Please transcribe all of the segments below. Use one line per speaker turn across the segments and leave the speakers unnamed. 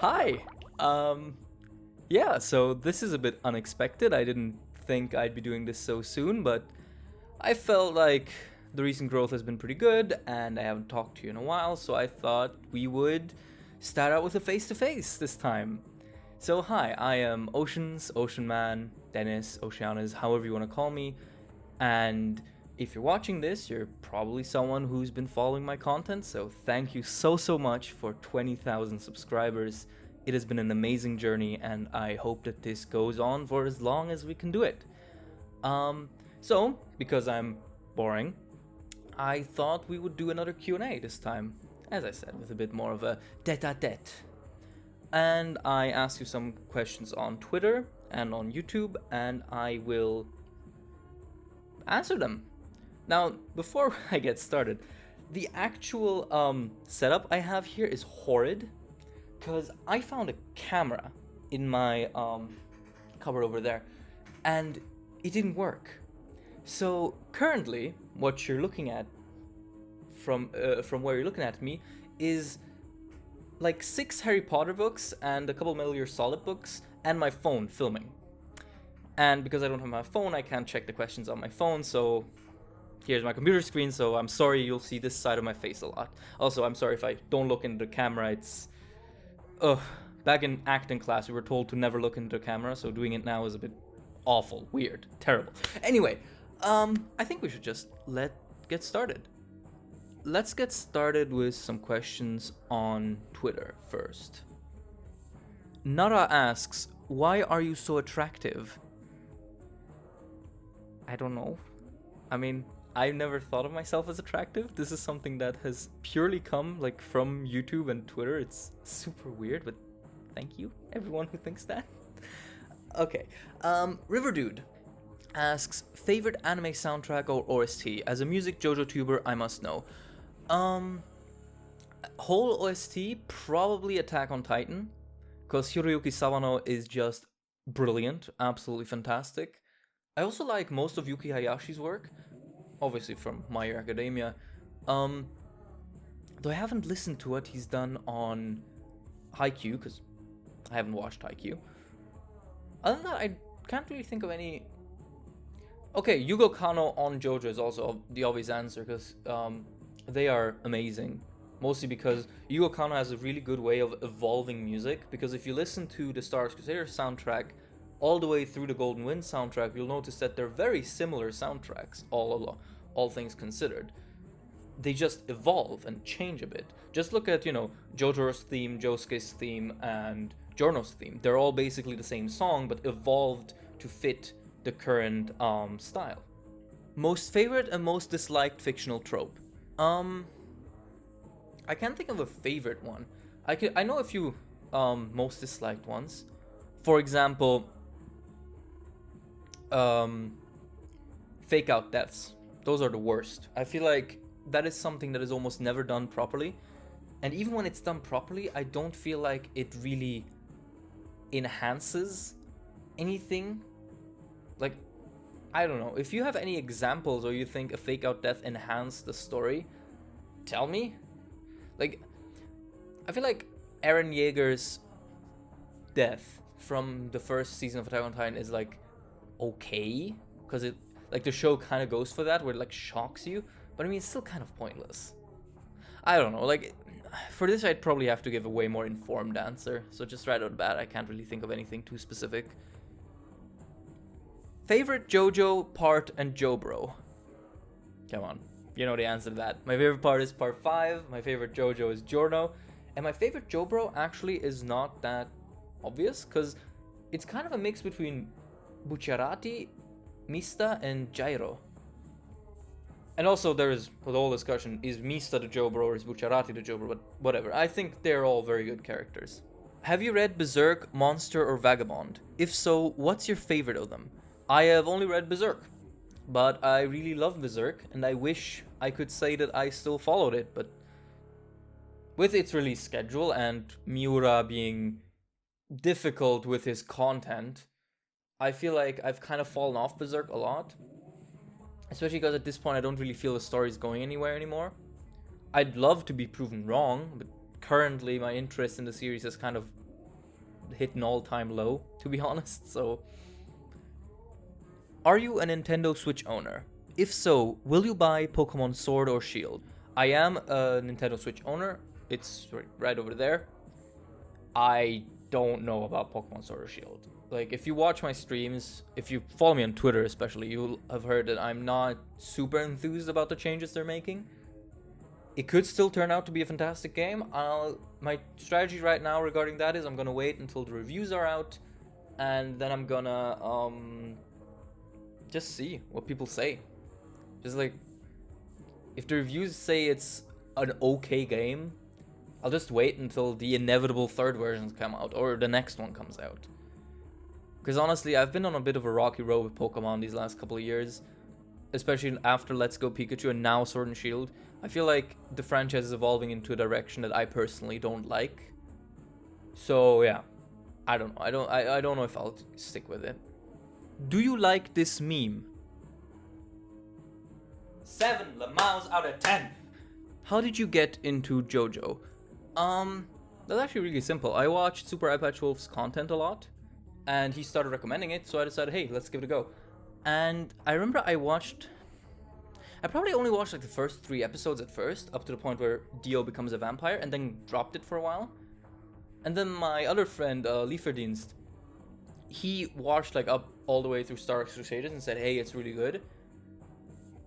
Hi. Yeah, so this is a bit unexpected. I didn't think I'd be doing this so soon, but I felt like the recent growth has been pretty good and I haven't talked to you in a while, so I thought we would start out with a face-to-face this time. So hi, I am Oceans, Ocean Man, Dennis, Oceaniz, however you want to call me, and if you're watching this, you're probably someone who's been following my content, so thank you so much for 20,000 subscribers. It has been an amazing journey, and I hope that this goes on for as long as we can do it. So, because I'm boring, I thought we would do another Q&A this time, as I said, with a bit more of a tete-a-tete. And I asked you some questions on Twitter and on YouTube, and I will answer them. Now, before I get started, the actual setup I have here is horrid, because I found a camera in my cupboard over there, and it didn't work. So currently, what you're looking at from where you're looking at me is like 6 Harry Potter books and a couple Metal Gear Solid books and my phone filming. And because I don't have my phone, I can't check the questions on my phone, so here's my computer screen, so I'm sorry you'll see this side of my face a lot. Also, I'm sorry if I don't look into the camera, it's... back in acting class, we were told to never look into the camera, so doing it now is a bit awful, weird, terrible. Anyway, I think we should just get started. Let's get started with some questions on Twitter first. Nara asks, why are you so attractive? I don't know. I mean, I never thought of myself as attractive. This is something that has purely come like from YouTube and Twitter. It's super weird, but thank you, everyone who thinks that. Okay, River Dude asks, favorite anime soundtrack or OST? As a music Jojo tuber, I must know. Whole OST, probably Attack on Titan, because Hiroyuki Sawano is just brilliant, absolutely fantastic. I also like most of Yuki Hayashi's work, obviously from My Hero Academia, though I haven't listened to what he's done on Haikyuu, because I haven't watched Haikyuu. Other than that, I can't really think of any... Okay, Yugo Kano on Jojo is also the obvious answer, because they are amazing. Mostly because Yugo Kano has a really good way of evolving music, because if you listen to the Star Wars Crusader soundtrack all the way through the Golden Wind soundtrack, you'll notice that they're very similar soundtracks, all things considered. They just evolve and change a bit. Just look at, Jojo's theme, Josuke's theme, and Giorno's theme. They're all basically the same song, but evolved to fit the current style. Most favorite and most disliked fictional trope. I can't think of a favorite one. I know a few most disliked ones. For example, fake out deaths. Those are the worst. I feel like that is something that is almost never done properly. And even when it's done properly, I don't feel like it really enhances anything. Like, I don't know. If you have any examples or you think a fake out death enhanced the story, tell me. Like, I feel like Eren Yeager's death from the first season of Attack on Titan is like okay, because it like the show kind of goes for that, where it like shocks you, but I mean it's still kind of pointless. I don't know, like for this I'd probably have to give a way more informed answer, so just right out the bat I can't really think of anything too specific. Favorite JoJo part and JoBro? Come on, you know the answer to that. My favorite part is part 5, my favorite JoJo is Giorno, and my favorite JoBro actually is not that obvious, because it's kind of a mix between Bucciarati, Mista, and Gyro. And also there is, with all discussion, is Mista the JoBro or is Bucciarati the JoBro, but whatever. I think they're all very good characters. Have you read Berserk, Monster, or Vagabond? If so, what's your favorite of them? I have only read Berserk, but I really love Berserk, and I wish I could say that I still followed it, but with its release schedule and Miura being difficult with his content, I feel like I've kind of fallen off Berserk a lot. Especially because at this point I don't really feel the story's going anywhere anymore. I'd love to be proven wrong, but currently my interest in the series has kind of hit an all-time low, to be honest. So, are you a Nintendo Switch owner? If so, will you buy Pokemon Sword or Shield? I am a Nintendo Switch owner. It's right over there. I don't know about Pokemon Sword or Shield. Like, if you watch my streams, if you follow me on Twitter especially, you'll have heard that I'm not super enthused about the changes they're making. It could still turn out to be a fantastic game. My strategy right now regarding that is I'm gonna wait until the reviews are out, and then I'm gonna just see what people say. Just like, if the reviews say it's an okay game, I'll just wait until the inevitable third versions come out, or the next one comes out. Because honestly, I've been on a bit of a rocky road with Pokemon these last couple of years, especially after Let's Go Pikachu and now Sword and Shield. I feel like the franchise is evolving into a direction that I personally don't like. So yeah, I don't know. I don't know if I'll stick with it. Do you like this meme? 7 Lamaus out of 10. How did you get into Jojo? That's actually really simple. I watched Super Eye Patch Wolf's content a lot, and he started recommending it, so I decided, hey, let's give it a go. And I remember I probably only watched like the first 3 episodes at first, up to the point where Dio becomes a vampire, and then dropped it for a while. And then my other friend, Lieferdienst, he watched like up all the way through Star Wars Crusaders and said, hey, it's really good.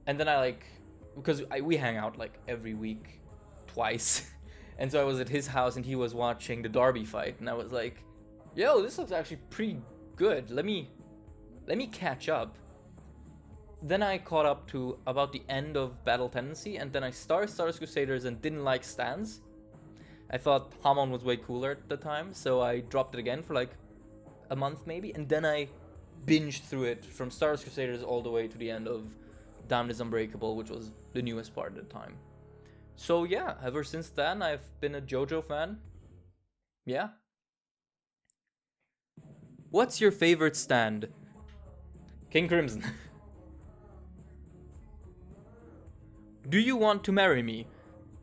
And then because we hang out like every week, twice. And so I was at his house and he was watching the Derby fight, and I was like, yo, this looks actually pretty good. Let me catch up. Then I caught up to about the end of Battle Tendency, and then I started Star Wars Crusaders and didn't like Stans. I thought Hamon was way cooler at the time, so I dropped it again for like a month maybe, and then I binged through it from Star Wars Crusaders all the way to the end of Damned is Unbreakable, which was the newest part at the time. So yeah, ever since then I've been a Jojo fan. Yeah. What's your favorite stand? King Crimson. Do you want to marry me?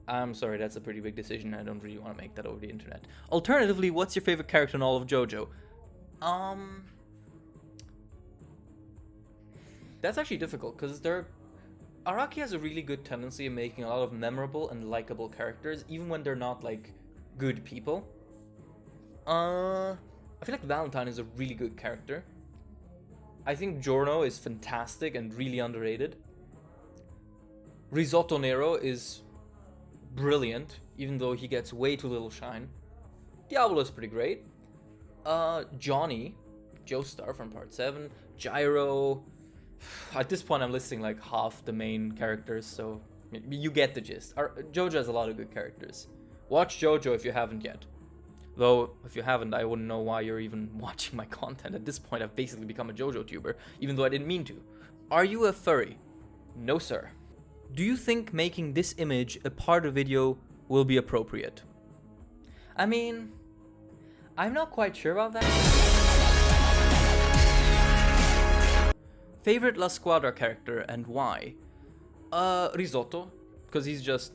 I'm sorry, that's a pretty big decision. I don't really want to make that over the internet. Alternatively, what's your favorite character in all of Jojo? That's actually difficult, because Araki has a really good tendency of making a lot of memorable and likable characters, even when they're not, like, good people. I feel like Valentine is a really good character. I think Giorno is fantastic and really underrated. Risotto Nero is brilliant, even though he gets way too little shine. Diablo is pretty great. Johnny, Joestar from Part 7, Gyro. At this point I'm listing like half the main characters, so you get the gist. Jojo has a lot of good characters. Watch Jojo if you haven't yet. Though, if you haven't, I wouldn't know why you're even watching my content. At this point I've basically become a Jojo tuber, even though I didn't mean to. Are you a furry? No, sir. Do you think making this image a part of the video will be appropriate? I mean, I'm not quite sure about that. Favorite La Squadra character and why? Risotto, because he's just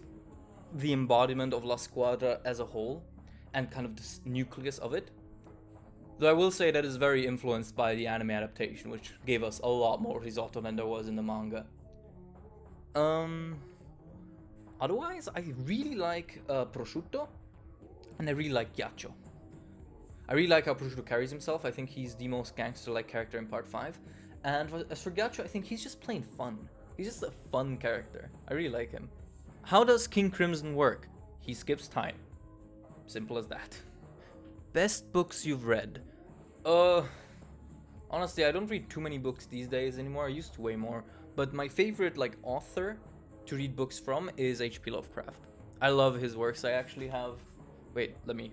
the embodiment of La Squadra as a whole, and kind of the nucleus of it. Though I will say that is very influenced by the anime adaptation, which gave us a lot more Risotto than there was in the manga. Otherwise, I really like Prosciutto, and I really like Ghiaccio. I really like how Prosciutto carries himself. I think he's the most gangster-like character in Part 5. And as for Ghiaccio, I think he's just plain fun. He's just a fun character. I really like him. How does King Crimson work? He skips time. Simple as that. Best books you've read? Honestly, I don't read too many books these days anymore. I used to way more. But my favorite, like, author to read books from is H.P. Lovecraft. I love his works. I actually have... Wait, I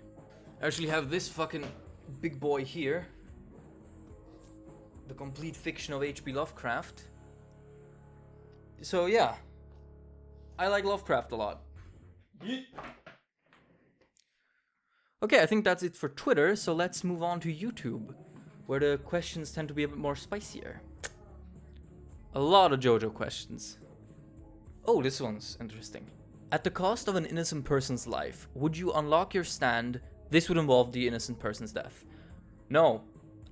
actually have this fucking big boy here. The complete fiction of H.P. Lovecraft. So, yeah. I like Lovecraft a lot. Okay, I think that's it for Twitter, so let's move on to YouTube, where the questions tend to be a bit more spicier. A lot of Jojo questions. Oh, this one's interesting. At the cost of an innocent person's life, would you unlock your stand? This would involve the innocent person's death. No,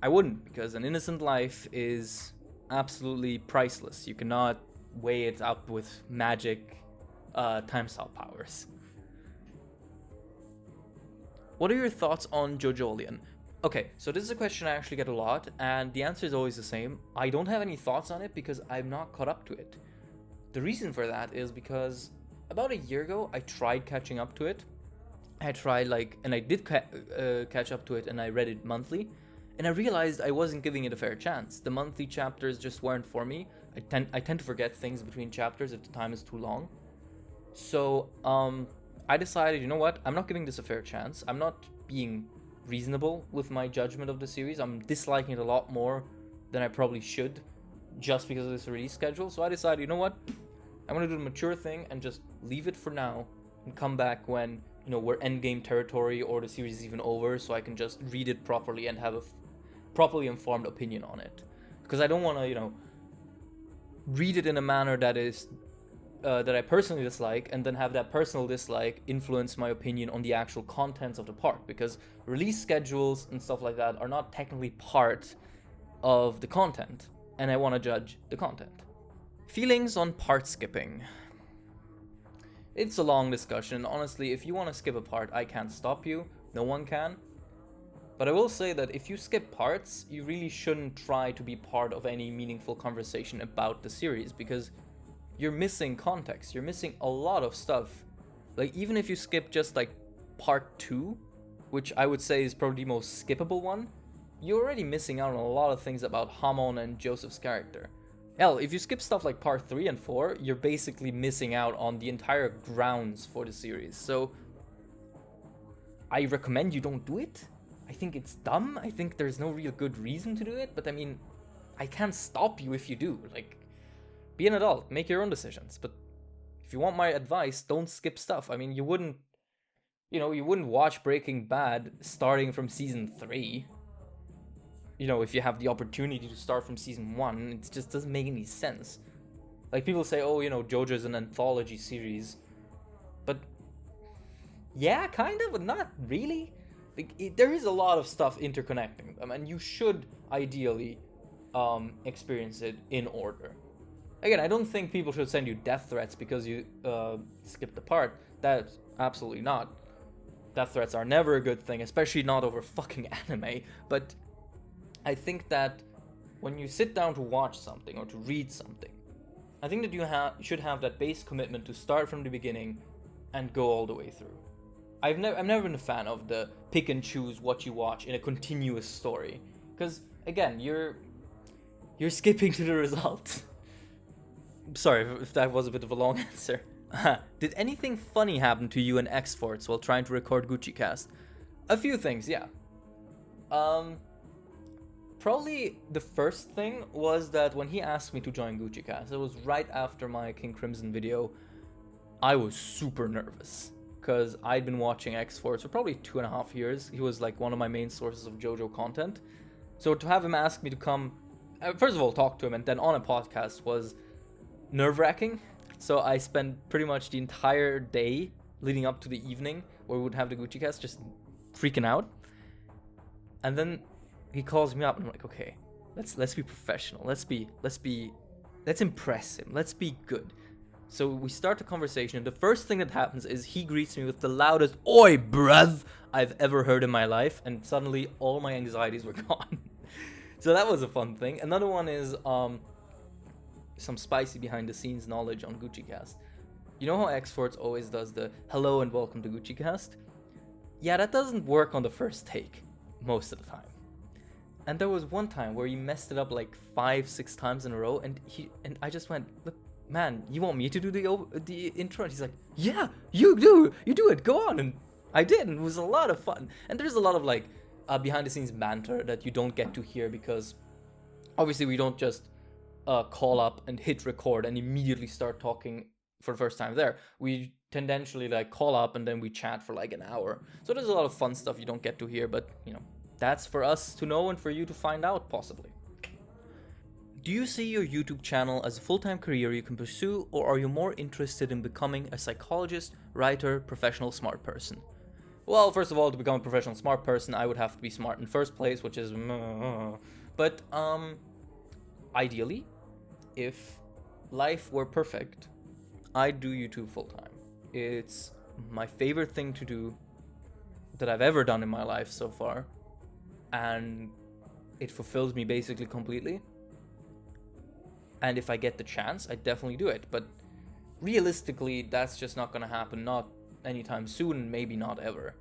I wouldn't, because an innocent life is absolutely priceless. You cannot weigh it up with magic time stop powers. What are your thoughts on Julian? Okay, so this is a question I actually get a lot, and the answer is always the same. I don't have any thoughts on it because I'm not caught up to it. The reason for that is because about a year ago, I tried catching up to it. I tried and I did catch up to it, and I read it monthly, and I realized I wasn't giving it a fair chance. The monthly chapters just weren't for me. I tend to forget things between chapters if the time is too long. So I decided, you know what? I'm not giving this a fair chance. I'm not being reasonable with my judgment of the series. I'm disliking it a lot more than I probably should, just because of this release schedule. So I decided, you know what? I'm gonna do the mature thing and just leave it for now and come back when, you know, we're endgame territory or the series is even over, so I can just read it properly and have a properly informed opinion on it. Because I don't want to, you know, read it in a manner that is that I personally dislike, and then have that personal dislike influence my opinion on the actual contents of the park, because release schedules and stuff like that are not technically part of the content, and I want to judge the content. Feelings on part skipping. It's a long discussion. Honestly, if you want to skip a part, I can't stop you. No one can. But I will say that if you skip parts, you really shouldn't try to be part of any meaningful conversation about the series, because you're missing context. You're missing a lot of stuff. Like, even if you skip just like part 2, which I would say is probably the most skippable one, you're already missing out on a lot of things about Hamon and Joseph's character. Hell, if you skip stuff like part 3 and 4, you're basically missing out on the entire grounds for the series. So I recommend you don't do it. I think it's dumb. I think there's no real good reason to do it, but I mean, I can't stop you if you do. Like, be an adult, make your own decisions. But if you want my advice, don't skip stuff. I mean, you wouldn't watch Breaking Bad starting from season 3. You know, if you have the opportunity to start from season 1, it just doesn't make any sense. Like, people say, oh, you know, Jojo is an anthology series. But yeah, kind of, but not really. Like, there is a lot of stuff interconnecting them, and you should ideally experience it in order. Again, I don't think people should send you death threats because you skipped a part. That's absolutely not. Death threats are never a good thing, especially not over fucking anime. But I think that when you sit down to watch something or to read something, I think that you should have that base commitment to start from the beginning and go all the way through. I've never been a fan of the pick and choose what you watch in a continuous story, because again, you're skipping to the result. Sorry if that was a bit of a long answer. Did anything funny happen to you and X-Force while trying to record Gucci Cast? A few things, yeah. Probably the first thing was that when he asked me to join Gucci Cast, it was right after my King Crimson video. I was super nervous because I'd been watching X-Force for probably 2.5 years. He was like one of my main sources of Jojo content. So to have him ask me to come, first of all, talk to him, and then on a podcast was nerve-wracking. So I spent pretty much the entire day leading up to the evening where we would have the Gucci Cast just freaking out. And then he calls me up and I'm like, okay, let's be professional. Let's impress him. Let's be good. So we start the conversation, and the first thing that happens is he greets me with the loudest "Oi, bruv" I've ever heard in my life, and suddenly all my anxieties were gone. So that was a fun thing. Another one is some spicy behind-the-scenes knowledge on Gucci Cast. You know how X-Force always does the "hello and welcome to Gucci Cast"? Yeah, that doesn't work on the first take most of the time. And there was one time where he messed it up like 5-6 times in a row, and I just went, "Look, man, you want me to do the intro?" And he's like, "Yeah, you do it, go on." And I did, and it was a lot of fun. And there's a lot of like behind the scenes banter that you don't get to hear, because obviously we don't just call up and hit record and immediately start talking for the first time there. We tendentially like call up and then we chat for like an hour. So there's a lot of fun stuff you don't get to hear, but you know, that's for us to know and for you to find out, possibly. Do you see your YouTube channel as a full-time career you can pursue, or are you more interested in becoming a psychologist, writer, professional smart person? Well, first of all, to become a professional smart person, I would have to be smart in first place, which is... But, ideally, if life were perfect, I'd do YouTube full-time. It's my favorite thing to do that I've ever done in my life so far, and it fulfills me basically completely. And if I get the chance, I definitely do it. But realistically, that's just not gonna happen, not anytime soon, maybe not ever.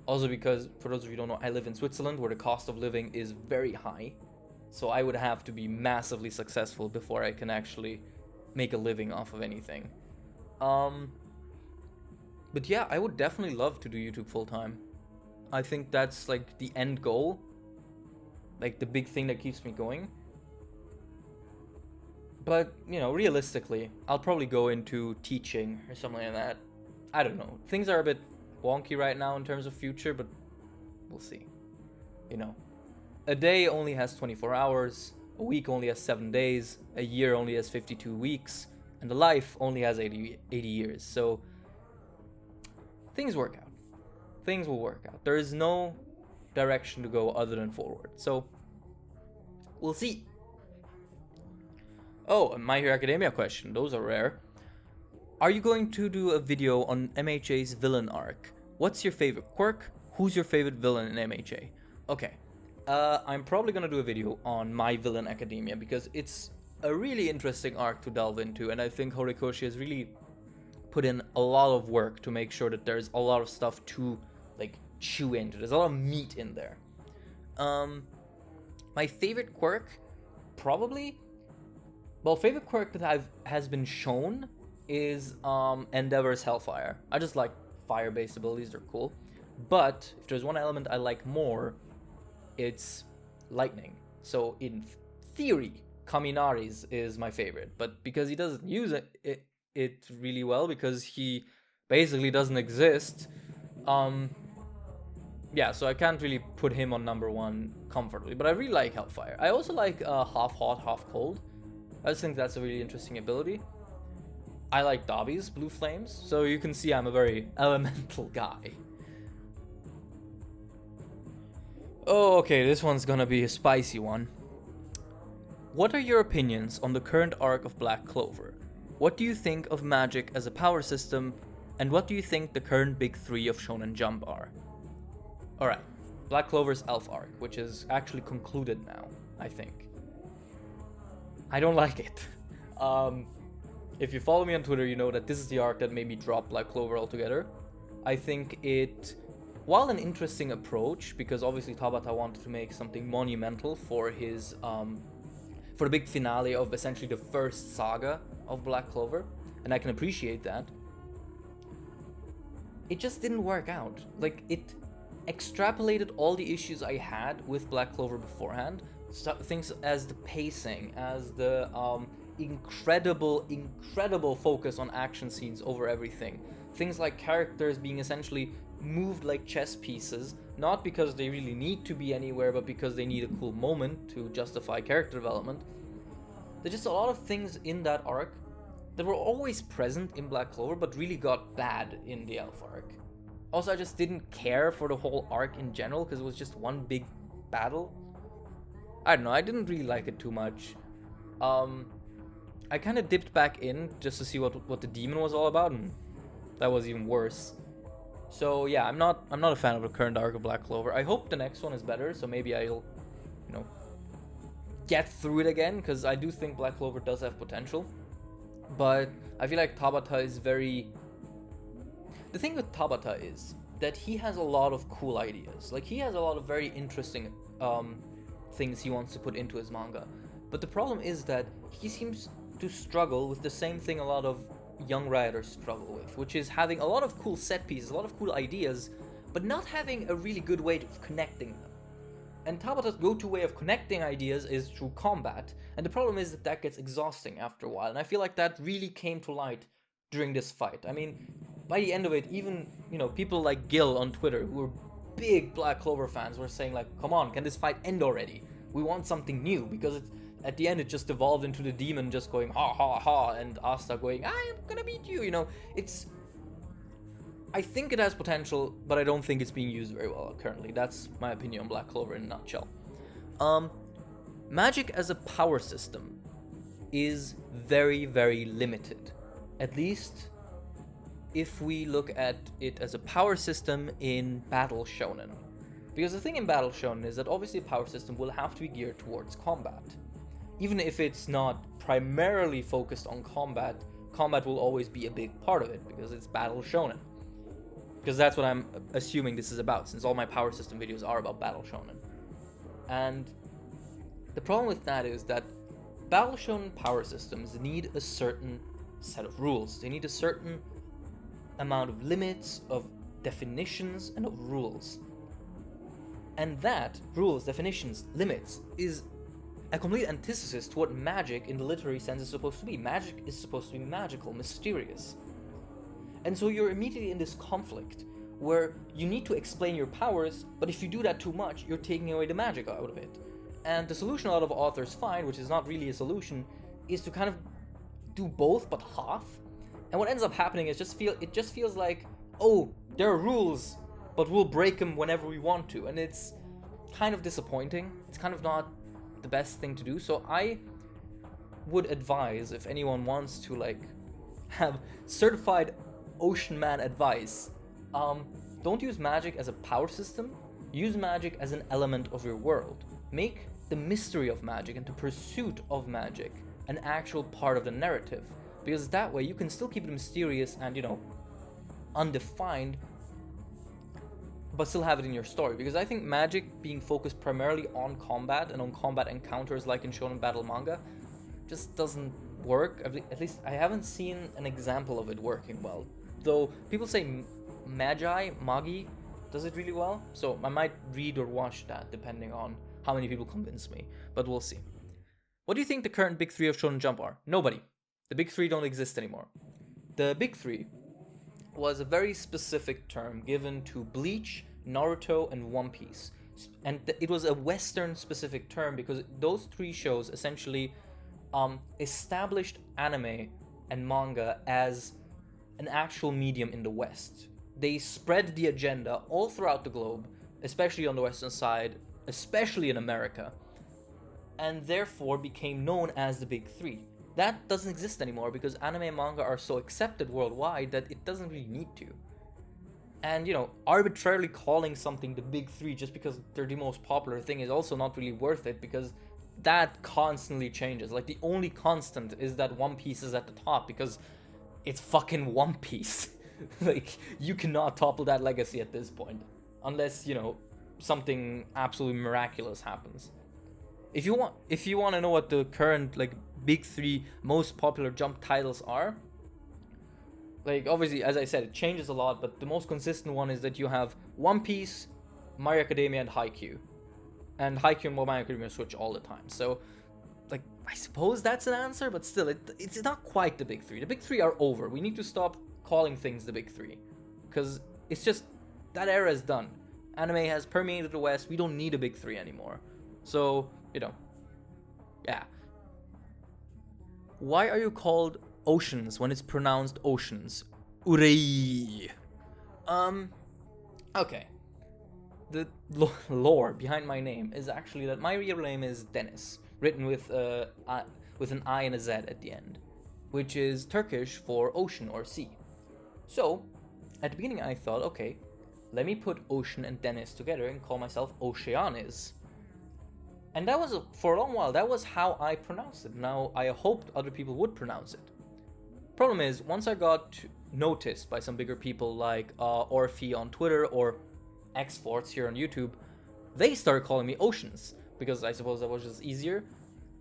Also because, for those of you who don't know, I live in Switzerland, where the cost of living is very high. So I would have to be massively successful before I can actually make a living off of anything. But yeah, I would definitely love to do YouTube full-time. I think that's like the end goal. Like the big thing that keeps me going. But, you know, realistically, I'll probably go into teaching or something like that. I don't know. Things are a bit wonky right now in terms of future, but we'll see. You know, a day only has 24 hours, a week only has 7 days, a year only has 52 weeks, and a life only has 80 years. So things work out. Things will work out. There is no direction to go other than forward. So we'll see. Oh, a My Hero Academia question. Those are rare. Are you going to do a video on MHA's villain arc? What's your favorite quirk? Who's your favorite villain in MHA? Okay. I'm probably going to do a video on My Villain Academia because it's a really interesting arc to delve into, and I think Horikoshi has really put in a lot of work to make sure that there's a lot of stuff to like chew into. There's a lot of meat in there. My favorite quirk, probably... Well, favorite quirk that has been shown is Endeavor's Hellfire. I just like fire-based abilities, they're cool. But if there's one element I like more, it's lightning. So in theory, Kaminari's is my favorite. But because he doesn't use it really well, because he basically doesn't exist, yeah, so I can't really put him on number one comfortably. But I really like Hellfire. I also like half hot, half cold. I just think that's a really interesting ability. I like Dobby's Blue Flames, so you can see I'm a very elemental guy. Oh, okay, this one's gonna be a spicy one. What are your opinions on the current arc of Black Clover? What do you think of magic as a power system, and what do you think the current big three of Shonen Jump are? Alright, Black Clover's Elf arc, which is actually concluded now, I think. I don't like it. If you follow me on Twitter, you know that this is the arc that made me drop Black Clover altogether. I think it, while an interesting approach, because obviously Tabata wanted to make something monumental for his, for the big finale of essentially the first saga of Black Clover, and I can appreciate that. It just didn't work out. Like, it extrapolated all the issues I had with Black Clover beforehand. Things as the pacing, as the incredible focus on action scenes over everything. Things like characters being essentially moved like chess pieces, not because they really need to be anywhere, but because they need a cool moment to justify character development. There's just a lot of things in that arc that were always present in Black Clover, but really got bad in the Elf arc. Also, I just didn't care for the whole arc in general, because it was just one big battle. I don't know, I didn't really like it too much. I kind of dipped back in just to see what the demon was all about, and that was even worse. So yeah, I'm not a fan of the current arc of Black Clover. I hope the next one is better, so maybe I'll, you know, get through it again, because I do think Black Clover does have potential. But I feel like Tabata is very... The thing with Tabata is that he has a lot of cool ideas. Like, he has a lot of very interesting things he wants to put into his manga. But the problem is that he seems to struggle with the same thing a lot of young writers struggle with, which is having a lot of cool set pieces, a lot of cool ideas, but not having a really good way of connecting them. And Tabata's go-to way of connecting ideas is through combat, and the problem is that gets exhausting after a while, and I feel like that really came to light during this fight. I mean, by the end of it, even, you know, people like Gil on Twitter, who are big Black Clover fans, were saying like, come on, can this fight end already? We want something new, because at the end it just evolved into the demon just going ha ha ha, and Asta going, I am gonna beat you, you know. I think it has potential, but I don't think it's being used very well currently. That's my opinion on Black Clover in a nutshell. Magic as a power system is very, very limited. At least if we look at it as a power system in Battle Shonen. Because the thing in Battle Shonen is that obviously a power system will have to be geared towards combat. Even if it's not primarily focused on combat, combat will always be a big part of it because it's Battle Shonen. Because that's what I'm assuming this is about, since all my power system videos are about Battle Shonen. And the problem with that is that Battle Shonen power systems need a certain set of rules. They need a certain amount of limits, of definitions, and of rules. And that, rules, definitions, limits, is a complete antithesis to what magic in the literary sense is supposed to be. Magic is supposed to be magical, mysterious. And so you're immediately in this conflict where you need to explain your powers, but if you do that too much, you're taking away the magic out of it. And the solution a lot of authors find, which is not really a solution, is to kind of do both but half. And what ends up happening is it just feels like, oh, there are rules, but we'll break them whenever we want to. And it's kind of disappointing. It's kind of not the best thing to do. So I would advise, if anyone wants to like have certified Ocean Man advice, don't use magic as a power system. Use magic as an element of your world. Make the mystery of magic and the pursuit of magic an actual part of the narrative. Because that way you can still keep it mysterious and, undefined, but still have it in your story. Because I think magic being focused primarily on combat and on combat encounters like in shonen battle manga just doesn't work. At least I haven't seen an example of it working well. Though people say magi, does it really well? So I might read or watch that depending on how many people convince me. But we'll see. What do you think the current big three of Shonen Jump are? Nobody. The big three don't exist anymore. The big three was a very specific term given to Bleach, Naruto, and One Piece. And it was a Western specific term because those three shows essentially established anime and manga as an actual medium in the West. They spread the agenda all throughout the globe, especially on the Western side, especially in America, and therefore became known as the big three. That doesn't exist anymore because anime and manga are so accepted worldwide that it doesn't really need to. And, arbitrarily calling something the big three just because they're the most popular thing is also not really worth it because that constantly changes. Like, the only constant is that One Piece is at the top because it's fucking One Piece. Like, you cannot topple that legacy at this point. Unless, something absolutely miraculous happens. If you want to know what the current, big three most popular Jump titles are, obviously, as I said, it changes a lot, but the most consistent one is that you have One Piece, My Hero Academia, and Haikyuu. And Haikyuu and My Hero Academia switch all the time. So, I suppose that's an answer, but still, it's not quite the big three. The big three are over. We need to stop calling things the big three. Because it's just, that era is done. Anime has permeated the West. We don't need a big three anymore. So, yeah. Why are you called Oceans when it's pronounced Oceans? Urei. Okay. The lore behind my name is actually that my real name is Dennis, written with an I and a Z at the end, which is Turkish for ocean or sea. So, at the beginning I thought, okay, let me put Ocean and Dennis together and call myself Oceaniz. And that was, for a long while, that was how I pronounced it. Now, I hoped other people would pronounce it. Problem is, once I got noticed by some bigger people like Orphe on Twitter or X-Forts here on YouTube, they started calling me Oceans, because I suppose that was just easier.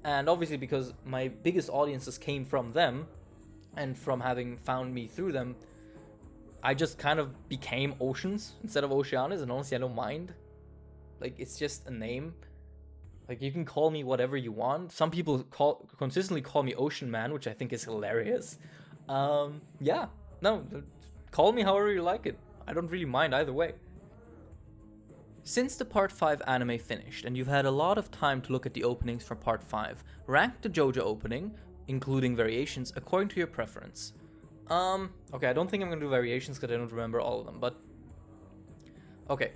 And obviously because my biggest audiences came from them, and from having found me through them, I just kind of became Oceans instead of Oceanus, and honestly I don't mind. It's just a name. You can call me whatever you want. Some people consistently call me Ocean Man, which I think is hilarious. Yeah, no, call me however you like it. I don't really mind either way. Since the Part 5 anime finished, and you've had a lot of time to look at the openings for Part 5, rank the Jojo opening, including variations, according to your preference. Okay, I don't think I'm gonna do variations because I don't remember all of them, but... Okay.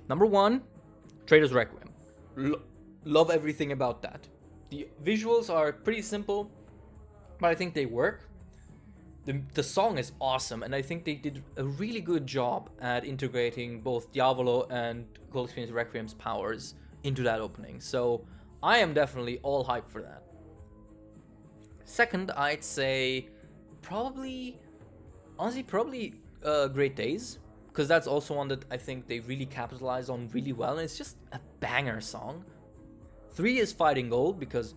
Number 1, Trader's Requiem. Love everything about that. The visuals are pretty simple, but I think they work. The song is awesome, and I think they did a really good job at integrating both Diavolo and Gold Experience Requiem's powers into that opening. So I am definitely all hyped for that. Second, I'd say probably Great Days, because that's also one that I think they really capitalized on really well, and it's just a banger song. 3 is Fighting Gold, because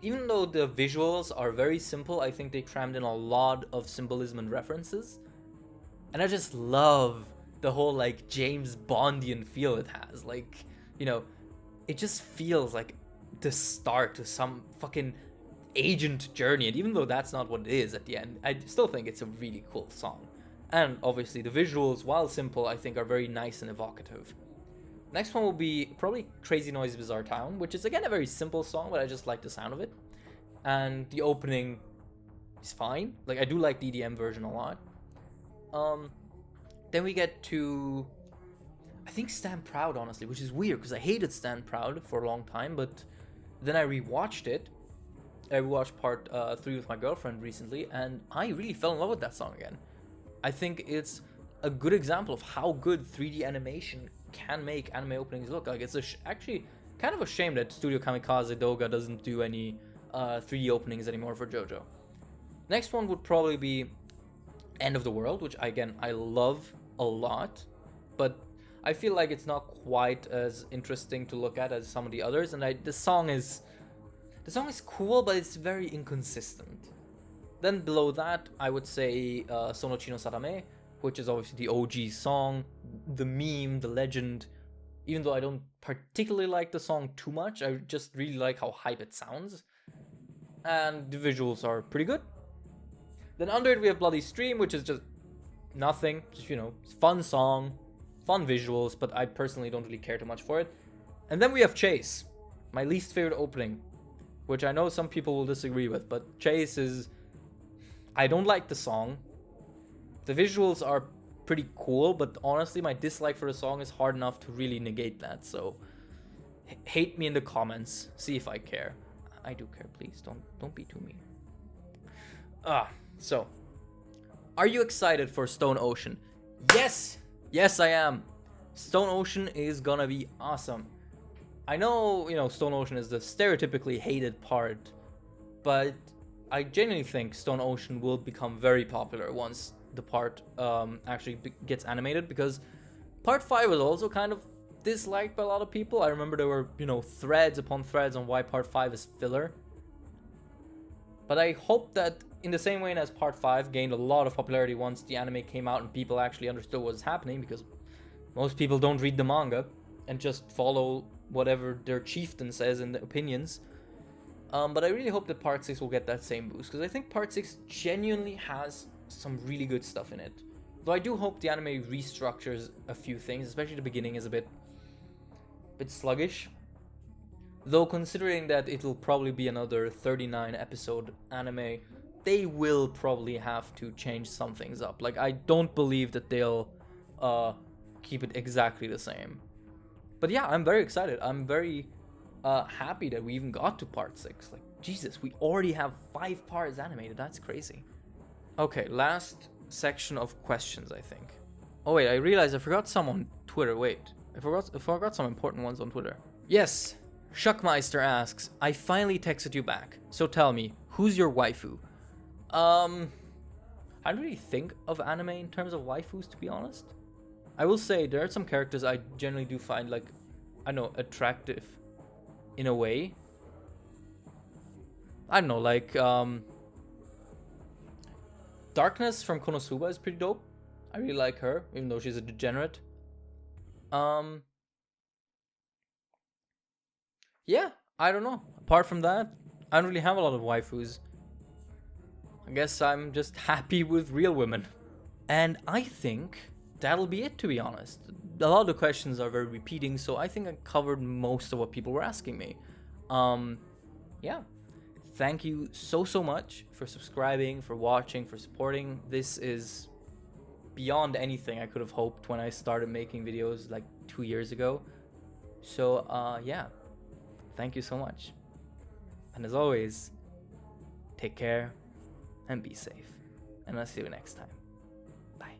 even though the visuals are very simple, I think they crammed in a lot of symbolism and references. And I just love the whole like James Bondian feel it has. Like, you know, it just feels like the start to some fucking agent journey. And even though that's not what it is at the end, I still think it's a really cool song. And obviously the visuals, while simple, I think are very nice and evocative. Next one will be probably Crazy Noisy Bizarre Town, which is again a very simple song, but I just like the sound of it. And the opening is fine. Like, I do like the EDM version a lot. Then we get to, I think, Stand Proud, honestly, which is weird because I hated Stand Proud for a long time, but then I rewatched it. I rewatched part 3 with my girlfriend recently, and I really fell in love with that song again. I think it's a good example of how good 3D animation can make anime openings look. Like, it's actually kind of a shame that Studio Kamikaze Doga doesn't do any 3D openings anymore for Jojo. Next one would probably be End of the World, which again I love a lot, but I feel like it's not quite as interesting to look at as some of the others. And the song is cool, but it's very inconsistent. Then below that, I would say Sono Chino Sadame, which is obviously the OG song, the meme, the legend. Even though I don't particularly like the song too much, I just really like how hype it sounds. And the visuals are pretty good. Then under it we have Bloody Stream, which is just nothing. Just, you know, fun song, fun visuals, but I personally don't really care too much for it. And then we have Chase, my least favorite opening, which I know some people will disagree with, but Chase is... I don't like the song. The visuals are pretty cool, but honestly my dislike for the song is hard enough to really negate that, so hate me in the comments, see if I care. I do care, please, don't be too mean. So are you excited for Stone Ocean? Yes I am. Stone Ocean is gonna be awesome. I know, you know, Stone Ocean is the stereotypically hated part, but I genuinely think Stone Ocean will become very popular once the part actually gets animated, because part 5 was also kind of disliked by a lot of people. I remember there were, you know, threads upon threads on why part 5 is filler. But I hope that in the same way as part 5 gained a lot of popularity once the anime came out and people actually understood what was happening, because most people don't read the manga and just follow whatever their chieftain says in the opinions. But I really hope that part 6 will get that same boost, because I think part 6 genuinely has some really good stuff in it. Though I do hope the anime restructures a few things, especially the beginning is a bit sluggish. Though considering that it'll probably be another 39 episode anime, they will probably have to change some things up. Like, I don't believe that they'll keep it exactly the same. But yeah, I'm very excited. I'm very happy that we even got to part 6. Like, Jesus, we already have 5 parts animated. That's crazy. Okay, last section of questions, I think. Oh wait, I realized I forgot some on Twitter. Wait, I forgot some important ones on Twitter. Yes, Shuckmeister asks, I finally texted you back. So tell me, who's your waifu? I don't really think of anime in terms of waifus, to be honest. I will say there are some characters I generally do find, like, I don't know, attractive in a way. I don't know, like, Darkness from Konosuba is pretty dope. I really like her, even though she's a degenerate. Yeah, I don't know. Apart from that, I don't really have a lot of waifus. I guess I'm just happy with real women. And I think that'll be it, to be honest. A lot of the questions are very repeating, so I think I covered most of what people were asking me. Yeah. thank you so much for subscribing, for watching, for supporting. This is beyond anything I could have hoped when I started making videos like 2 years ago. So yeah, thank you so much. And as always, take care and be safe. And I'll see you next time. Bye.